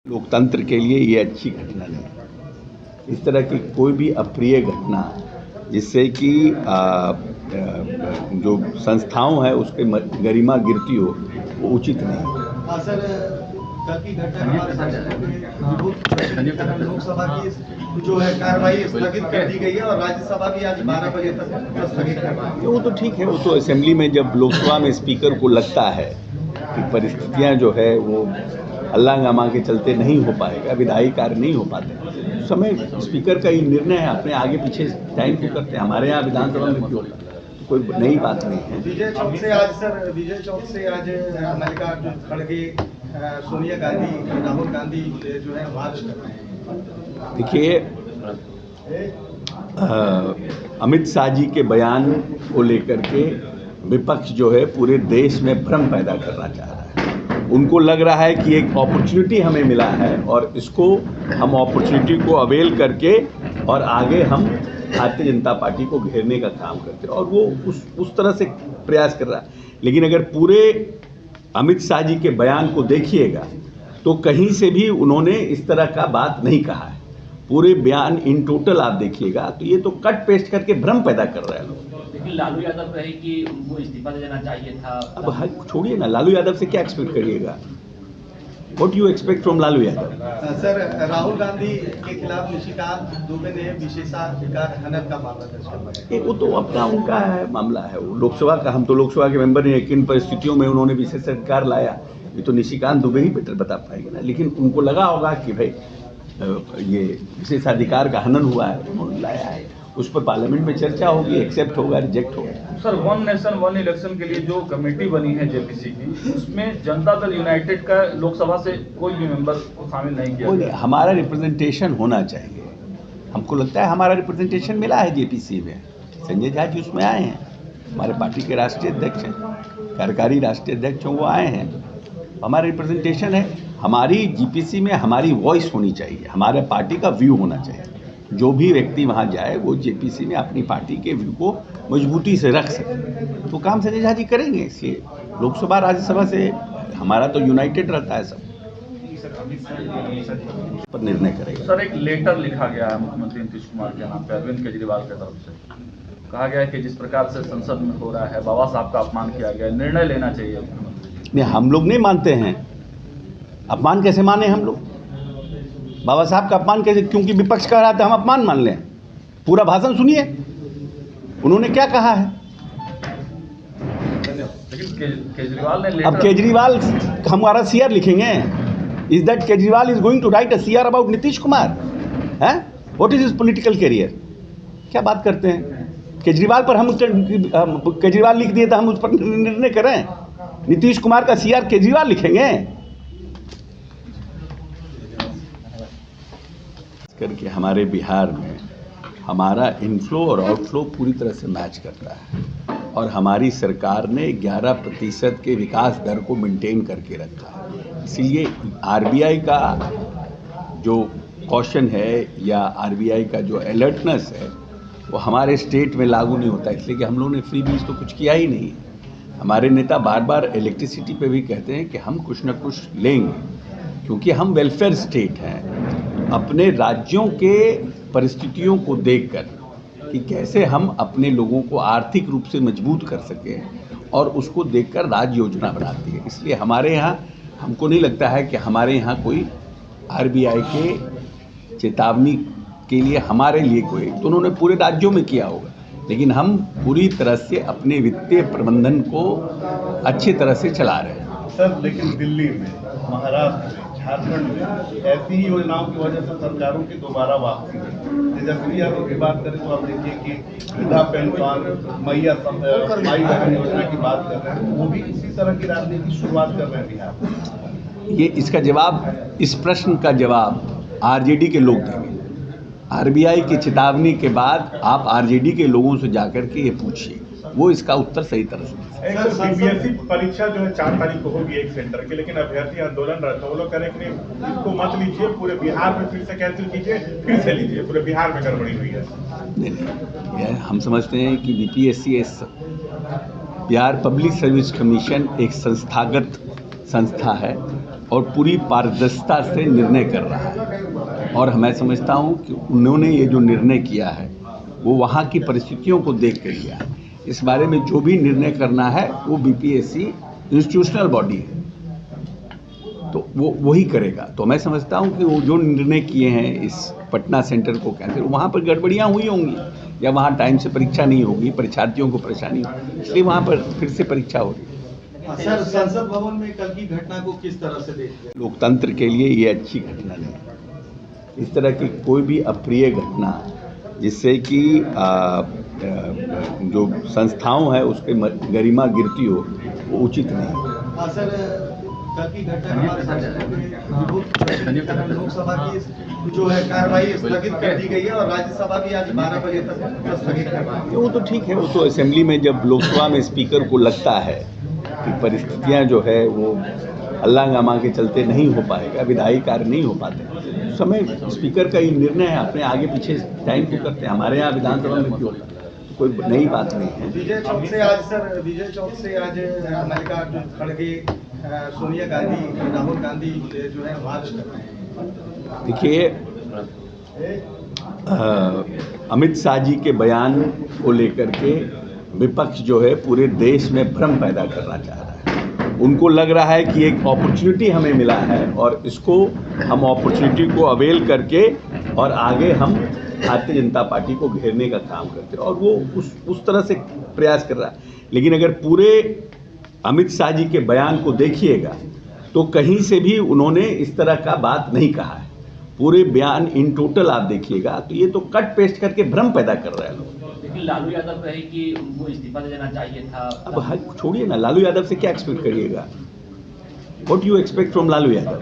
लोकतंत्र के लिए ये अच्छी घटना नहीं है। इस तरह की कोई भी अप्रिय घटना जिससे कि जो संस्थाओं है उसके गरिमा गिरती हो वो उचित नहीं है। सर, कल की घटना लोकसभा की जो है कार्रवाई स्थगित कर दी गई है और राज्यसभा भी आज 12 बजे तक स्थगित करवा दी। वो तो ठीक है, वो तो असेंबली में जब लोकसभा में स्पीकर को लगता है कि परिस्थितियां जो है वो हल्ला के चलते नहीं हो पाएगा, विधायी कार्य नहीं हो पाते, उस समय स्पीकर का ये निर्णय है, अपने आगे पीछे टाइम को करते हैं। हमारे यहाँ विधानसभा में भी होता है, कोई नई बात नहीं है। विजय चौक से आज मल्लिकार्जुन खड़गे, सोनिया गांधी, राहुल गांधी जो है मार्च कर रहे हैं। देखिए, अमित शाह जी के बयान को लेकर के विपक्ष जो है पूरे देश में भ्रम पैदा करना चाह रहा है। उनको लग रहा है कि एक अपॉर्चुनिटी हमें मिला है और इसको हम अपॉर्चुनिटी को अवेल करके और आगे हम भारतीय जनता पार्टी को घेरने का काम करते हैं और वो उस तरह से प्रयास कर रहा है। लेकिन अगर पूरे अमित शाह जी के बयान को देखिएगा तो कहीं से भी उन्होंने इस तरह का बात नहीं कहा है। पूरे बयान इन टोटल आप देखिएगा तो ये तो कट पेस्ट करके भ्रम पैदा कर रहे हैं लोग। लेकिन लालू यादव कहे कि उनको इस्तीफा देना चाहिए था। अब छोड़िए ना, लालू यादव से क्या एक्सपेक्ट करिएगा? What you expect from Lalu Yadav? Sir, Rahul Gandhi के खिलाफ निशिकांत दुबे ने विशेषाधिकार हनन का मामला दर्ज करवाया। वो तो अपना उनका है मामला है, वो लोकसभा का, हम तो लोकसभा के मेंबर नहीं है। किन परिस्थितियों में उन्होंने विशेषाधिकार लाया ये तो निशिकांत दुबे ही बेटर बता पाएंगे ना। लेकिन उनको लगा होगा कि भाई ये विशेषाधिकार का हनन हुआ है, उन्होंने लाया है, उस पर पार्लियामेंट में चर्चा होगी, एक्सेप्ट होगा, रिजेक्ट होगा। Sir, one nation one election के लिए जो कमेटी बनी है जेपीसी की, उसमें जनता दल यूनाइटेड का लोकसभा से कोई भी मेंबर को शामिल नहीं किया गया। हमारा रिप्रेजेंटेशन होना चाहिए। हमको लगता है हमारा रिप्रेजेंटेशन मिला है जेपीसी में। संजय झा जी उसमें आए हैं, हमारे पार्टी के राष्ट्रीय अध्यक्ष हैं, कार्यकारी राष्ट्रीय अध्यक्ष वो आए हैं, हमारा रिप्रेजेंटेशन है। हमारी जीपीसी में हमारी वॉइस होनी चाहिए, हमारे पार्टी का व्यू होना चाहिए। जो भी व्यक्ति वहाँ जाए वो जेपीसी में अपनी पार्टी के व्यू को मजबूती से रख सके, तो काम संजय झा जी करेंगे। इसलिए लोकसभा राज्यसभा से हमारा तो यूनाइटेड रहता है, सब पर निर्णय करेगा। सर, एक लेटर लिखा गया है मुख्यमंत्री नीतीश कुमार के नाम पे अरविंद केजरीवाल की तरफ से। कहा गया है कि जिस प्रकार से संसद में हो रहा है, बाबा साहब का अपमान किया गया, निर्णय लेना चाहिए मुख्यमंत्री। नहीं, हम लोग नहीं मानते हैं। अपमान कैसे माने हम लोग? बाबा साहब का अपमान कैसे? क्योंकि विपक्ष कह रहा था हम अपमान मान लें। पूरा भाषण सुनिए, उन्होंने क्या कहा है। लेकिन केजरीवाल ने अब केजरीवाल हमारा सीआर लिखेंगे। Is that Kejriwal is going to write a CR about Nitish Kumar? हैं? What is his political career? क्या बात करते हैं? केजरीवाल पर हम केजरीवाल लिख दिए तो हम उस पर निर्णय करें? नीतीश कुमार का सीआर केजरीवाल लिखेंगे? करके हमारे बिहार में हमारा इनफ्लो और आउटफ्लो पूरी तरह से मैच करता है और हमारी सरकार ने 11% के विकास दर को मेंटेन करके रखा है। इसीलिए आरबीआई का जो कॉशन है या आरबीआई का जो अलर्टनेस है वो हमारे स्टेट में लागू नहीं होता, इसलिए कि हम लोगों ने फ्री बीज तो कुछ किया ही नहीं है। हमारे नेता बार बार इलेक्ट्रिसिटी पे भी कहते हैं कि हम कुछ न कुछ लेंगे, क्योंकि हम वेलफेयर स्टेट हैं। अपने राज्यों के परिस्थितियों को देखकर कि कैसे हम अपने लोगों को आर्थिक रूप से मजबूत कर सकें और उसको देखकर राज्य योजना बनाती है। इसलिए हमारे यहाँ हमको नहीं लगता है कि हमारे यहाँ कोई आरबीआई के चेतावनी के लिए हमारे लिए कोई, तो उन्होंने पूरे राज्यों में किया होगा। लेकिन हम पूरी तरह से अपने वित्तीय प्रबंधन को अच्छी तरह से चला रहे हैं। सर, लेकिन दिल्ली में, महाराष्ट्र में, झारखंड में ऐसी ही योजनाओं की वजह से सरकारों की दोबारा वापसी है। तेजस्वी यादव की बात करें तो आप देखिए कि वृद्धा पेंशन, माई बहन योजना की बात कर रहे हैं, वो भी इसी तरह की राजनीति की शुरुआत कर रहे हैं बिहार। ये इसका जवाब, इस प्रश्न का जवाब आरजेडी के लोग देंगे। आरबीआई की चेतावनी के बाद आप आरजेडी के लोगों से जाकर के ये पूछिए, वो इसका उत्तर सही तरह से। सीबीएसई परीक्षा जो है 4 तारीख को होगी एक सेंटर की, लेकिन अभ्यर्थी आंदोलन रहता है। वो लोग कह रहे हैं कि इसको मत लीजिए, पूरे बिहार में फिर से कैंसिल कीजिए, फिर से लीजिए, पूरे बिहार में गड़बड़ी हुई है। नहीं, हम समझते हैं कि BPSC Bihar public service commission एक संस्थागत संस्था है और पूरी पारदर्शिता से निर्णय कर रहा है। और मैं समझता हूँ कि उन्होंने ये जो निर्णय किया है वो वहाँ की परिस्थितियों को देख कर लिया है। इस बारे में जो भी निर्णय करना है वो बीपीएससी इंस्टीट्यूशनल बॉडी है, तो वो वही करेगा। तो मैं समझता हूँ कि वो जो निर्णय किए हैं इस पटना सेंटर को कैंसिल, वहाँ पर गड़बड़ियाँ हुई होंगी या वहाँ टाइम से परीक्षा नहीं होगी, परीक्षार्थियों को परेशानी होगी, इसलिए वहाँ पर फिर से परीक्षा होगी। सर, संसद भवन में कल की घटना को किस तरह से देखते हैं? लोकतंत्र के लिए ये अच्छी घटना नहीं है। इस तरह की कोई भी अप्रिय घटना जिससे कि जो संस्थाओं है उसके गरिमा गिरती हो, वो उचित नहीं है। हाँ सर, कल की घटना हमारे लोकसभा की जो है कार्रवाई स्थगित कर दी गई है और राज्यसभा भी आज 12 बजे तक स्थगित कर दी है। वो तो ठीक है, वो तो असेंबली में जब लोकसभा में स्पीकर को लगता है कि परिस्थितियां जो है वो हल्ला-हंगामा के चलते नहीं हो पाएगा, विधायी कार्य नहीं हो पाते, उस समय स्पीकर का ये निर्णय है, अपने आगे पीछे टाइम को करते हैं। हमारे यहाँ विधानसभा में भी होता है, तो कोई नई बात नहीं है। विजय चौक से आज मल्लिकार्जुन खड़गे, सोनिया गांधी, राहुल गांधी जो है मार्च कर रहे हैं। देखिए, अमित शाह जी के बयान को लेकर के विपक्ष जो है पूरे देश में भ्रम पैदा करना चाह रहा है। उनको लग रहा है कि एक अपॉर्चुनिटी हमें मिला है और इसको हम अपॉर्चुनिटी को अवेल करके और आगे हम भारतीय जनता पार्टी को घेरने का काम करते हैं, और वो उस तरह से प्रयास कर रहा है। लेकिन अगर पूरे अमित शाह जी के बयान को देखिएगा तो कहीं से भी उन्होंने इस तरह का बात नहीं कहा है। पूरे बयान इन टोटल आप देखिएगा तो ये तो कट पेस्ट करके भ्रम पैदा कर रहे हैं लोग। लेकिन लालू यादव कहे कि उनको इस्तीफा दे देना चाहिए था। अब छोड़िए ना, लालू यादव से क्या एक्सपेक्ट करिएगा? What you expect from Lalu Yadav?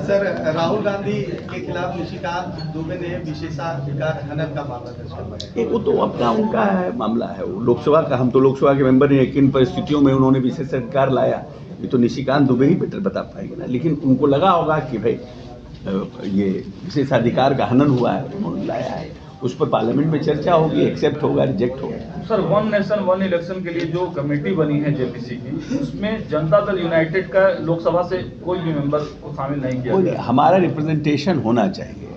Sir, Rahul Gandhi के खिलाफ निशिकांत दुबे ने विशेषाधिकार हनन का मामला दर्ज करवाया। वो तो अपना उनका है मामला है, वो लोकसभा का, हम तो लोकसभा के मेंबर हैं, किन परिस्थितियों में उन्होंने विशेषाधिकार लाया ये तो निशिकांत दुबे ही बेटर बता पाएंगे ना। लेकिन उनको लगा होगा कि भाई ये विशेषाधिकार का हनन हुआ है, उन्होंने लाया है, उस पर पार्लियामेंट में चर्चा होगी, एक्सेप्ट होगा, रिजेक्ट होगा। Sir, one nation one election के लिए जो कमेटी बनी है जेपीसी की, उसमें जनता दल यूनाइटेड का लोकसभा से कोई भी मेंबर को शामिल नहीं किया गया। हमारा रिप्रेजेंटेशन होना चाहिए,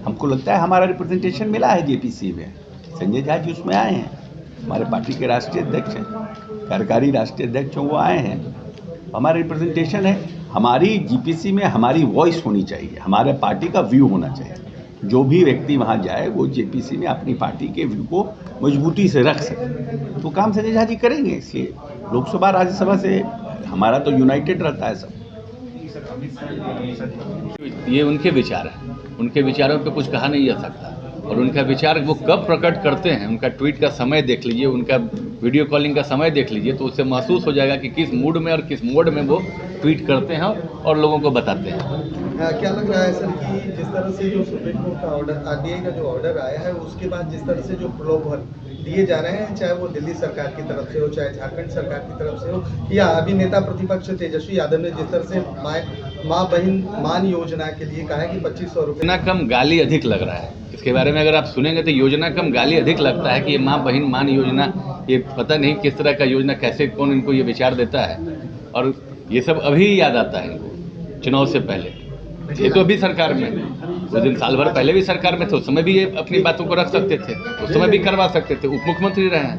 हमको लगता है हमारा रिप्रेजेंटेशन मिला है जेपीसी में। संजय झा जी उसमें आए हैं, हमारे पार्टी के राष्ट्रीय अध्यक्ष हैं, कार्यकारी राष्ट्रीय अध्यक्ष वो आए हैं, हमारा रिप्रेजेंटेशन है। हमारी जीपीसी में हमारी वॉइस होनी चाहिए, हमारे पार्टी का व्यू होना चाहिए। जो भी व्यक्ति वहाँ जाए वो जेपीसी में अपनी पार्टी के व्यू को मजबूती से रख सके, तो काम संजय झा जी करेंगे। इसलिए लोकसभा राज्यसभा से हमारा तो यूनाइटेड रहता है सब। ये उनके विचार हैं, उनके विचारों पे कुछ कहा नहीं जा सकता, और उनका विचार वो कब प्रकट करते हैं, उनका ट्वीट का समय देख लीजिए, उनका वीडियो कॉलिंग का समय देख लीजिए, तो उससे महसूस हो जाएगा कि किस मूड में और किस मोड में वो ट्वीट करते हैं और लोगों को बताते हैं। क्या लग रहा है सर कि जिस तरह से जो सुप्रीम कोर्ट का ऑर्डर, आरटीआई का जो ऑर्डर आया है, उसके बाद जिस तरह से जो प्रलोभन दिए जा रहे हैं, चाहे वो दिल्ली सरकार की तरफ से हो, चाहे झारखंड सरकार की तरफ से हो, या अभी नेता प्रतिपक्ष तेजस्वी यादव ने जिस तरह से माँ बहन मान योजना के लिए कहा है कि 2500 रुपये योजना कम गाली अधिक लग रहा है। इसके बारे में अगर आप सुनेंगे तो योजना कम गाली अधिक लगता है कि ये माँ बहन मान योजना, ये पता नहीं किस तरह का योजना, कैसे कौन इनको ये विचार देता है, और ये सब अभी याद आता है इनको चुनाव से पहले। ये तो अभी सरकार में, उस दिन साल भर पहले भी सरकार में थे, उस समय भी ये अपनी बातों को रख सकते थे, उस समय भी करवा सकते थे, उप मुख्यमंत्री रहे हैं।